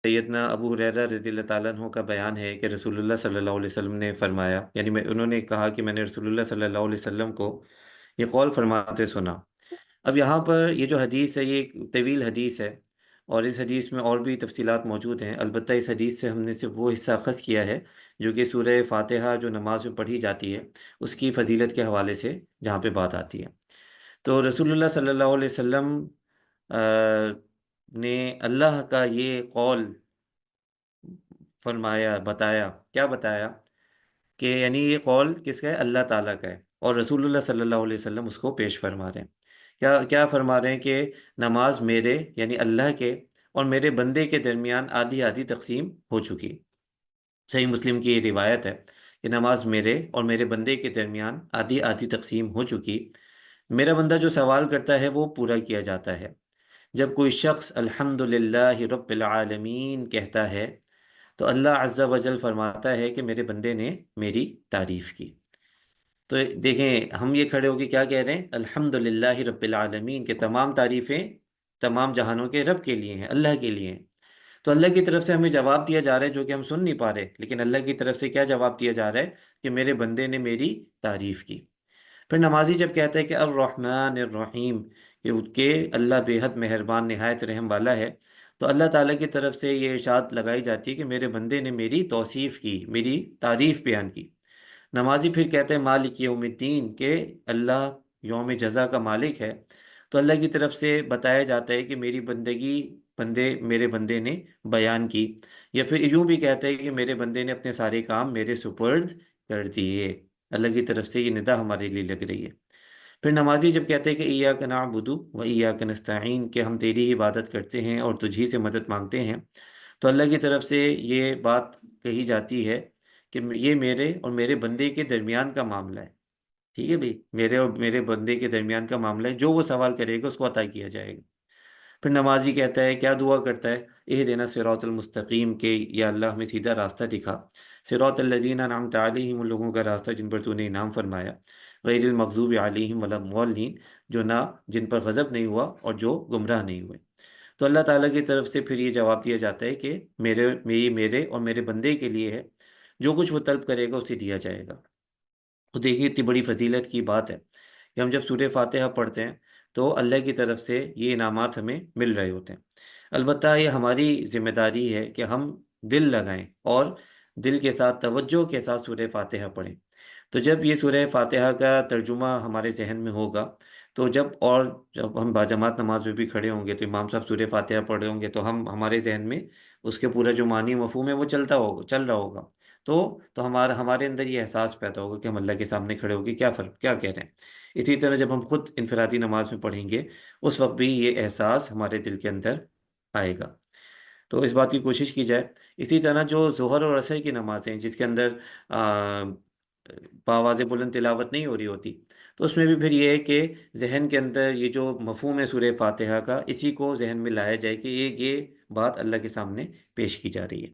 سیدنا ابو ہریرہ رضی اللہ تعالیٰ عنہ کا بیان ہے کہ رسول اللہ صلی اللہ علیہ وسلم نے فرمایا، یعنی انہوں نے کہا کہ میں نے رسول اللہ صلی اللہ علیہ وسلم کو یہ قول فرماتے سنا۔ اب یہاں پر یہ جو حدیث ہے یہ ایک طویل حدیث ہے، اور اس حدیث میں اور بھی تفصیلات موجود ہیں۔ البتہ اس حدیث سے ہم نے صرف وہ حصہ اخذ کیا ہے جو کہ سورہ فاتحہ جو نماز میں پڑھی جاتی ہے اس کی فضیلت کے حوالے سے جہاں پہ بات آتی ہے۔ تو رسول اللہ صلی اللہ علیہ وسلم نے اللہ کا یہ قول فرمایا، بتایا، کیا بتایا کہ یعنی یہ قول کس کا ہے؟ اللہ تعالیٰ کا ہے، اور رسول اللہ صلی اللہ علیہ وسلم اس کو پیش فرما رہے ہیں۔ کیا کیا فرما رہے ہیں کہ نماز میرے یعنی اللہ کے اور میرے بندے کے درمیان آدھی آدھی تقسیم ہو چکی۔ صحیح مسلم کی یہ روایت ہے کہ نماز میرے اور میرے بندے کے درمیان آدھی آدھی تقسیم ہو چکی، میرا بندہ جو سوال کرتا ہے وہ پورا کیا جاتا ہے۔ جب کوئی شخص الحمدللہ رب العالمین کہتا ہے تو اللہ عز و جل فرماتا ہے کہ میرے بندے نے میری تعریف کی۔ تو دیکھیں ہم یہ کھڑے ہو کے کیا کہہ رہے ہیں؟ الحمدللہ رب العالمین، کہ تمام تعریفیں تمام جہانوں کے رب کے لیے ہیں، اللہ کے لیے ہیں۔ تو اللہ کی طرف سے ہمیں جواب دیا جا رہا ہے جو کہ ہم سن نہیں پا رہے، لیکن اللہ کی طرف سے کیا جواب دیا جا رہا ہے کہ میرے بندے نے میری تعریف کی۔ پھر نمازی جب کہتا ہے کہ الرحمن الرحیم، کہ اللہ بے حد مہربان نہایت رحم والا ہے، تو اللہ تعالیٰ کی طرف سے یہ ارشاد لگائی جاتی ہے کہ میرے بندے نے میری توصیف کی، میری تعریف بیان کی۔ نمازی پھر کہتے ہیں مالک یوم الدین، کہ اللہ یوم جزا کا مالک ہے، تو اللہ کی طرف سے بتایا جاتا ہے کہ میری بندگی میرے بندے نے بیان کی۔ یا پھر یوں بھی کہتے ہیں کہ میرے بندے نے اپنے سارے کام میرے سپرد کر دیے۔ اللہ کی طرف سے یہ ندا ہمارے لیے لگ رہی ہے۔ پھر نمازی جب کہتے ہیں کہ ایاک نعبد و ایاک نستعین، کہ ہم تیری ہی عبادت کرتے ہیں اور تجھی سے مدد مانگتے ہیں، تو اللہ کی طرف سے یہ بات کہی جاتی ہے کہ یہ میرے اور میرے بندے کے درمیان کا معاملہ ہے۔ ٹھیک ہے بھائی، میرے اور میرے بندے کے درمیان کا معاملہ ہے، جو وہ سوال کرے گا اس کو عطا کیا جائے گا۔ پھر نمازی کہتا ہے، کیا دعا کرتا ہے؟ اہدنا صراط المستقیم، کہ یا اللہ ہمیں سیدھا راستہ دکھا۔ صراط الذین انعمت علیہم، ان لوگوں کا راستہ جن پر تو نے انعام فرمایا، غیر المغضوب علیہم ولا الضالین، جو نہ جن پر غضب نہیں ہوا اور جو گمراہ نہیں ہوئے۔ تو اللہ تعالیٰ کی طرف سے پھر یہ جواب دیا جاتا ہے کہ میرے اور میرے بندے کے لیے ہے، جو کچھ وہ طلب کرے گا اسے دیا جائے گا۔ تو دیکھیے اتنی بڑی فضیلت کی بات ہے کہ ہم جب سورہ فاتحہ پڑھتے ہیں تو اللہ کی طرف سے یہ انعامات ہمیں مل رہے ہوتے ہیں۔ البتہ یہ ہماری ذمہ داری ہے کہ ہم دل لگائیں اور دل کے ساتھ توجہ کے ساتھ سورہ فاتحہ پڑھیں۔ تو جب یہ سورہ فاتحہ کا ترجمہ ہمارے ذہن میں ہوگا، تو جب ہم باجماعت نماز میں بھی کھڑے ہوں گے تو امام صاحب سورہ فاتحہ پڑھ رہے ہوں گے تو ہمارے ذہن میں اس کے پورا جو معنی مفہوم ہے وہ چل رہا ہوگا۔ تو ہمارے اندر یہ احساس پیدا ہوگا کہ ہم اللہ کے سامنے کھڑے ہو کے کیا کہہ رہے ہیں۔ اسی طرح جب ہم خود انفرادی نماز میں پڑھیں گے اس وقت بھی یہ احساس ہمارے دل کے اندر آئے گا۔ تو اس بات کی کوشش کی جائے۔ اسی طرح جو ظہر اور عصر کی نمازیں جس کے اندر بآواز بلند تلاوت نہیں ہو رہی ہوتی، تو اس میں بھی پھر یہ ہے کہ ذہن کے اندر یہ جو مفہوم ہے سورہ فاتحہ کا، اسی کو ذہن میں لایا جائے کہ یہ بات اللہ کے سامنے پیش کی جا رہی ہے۔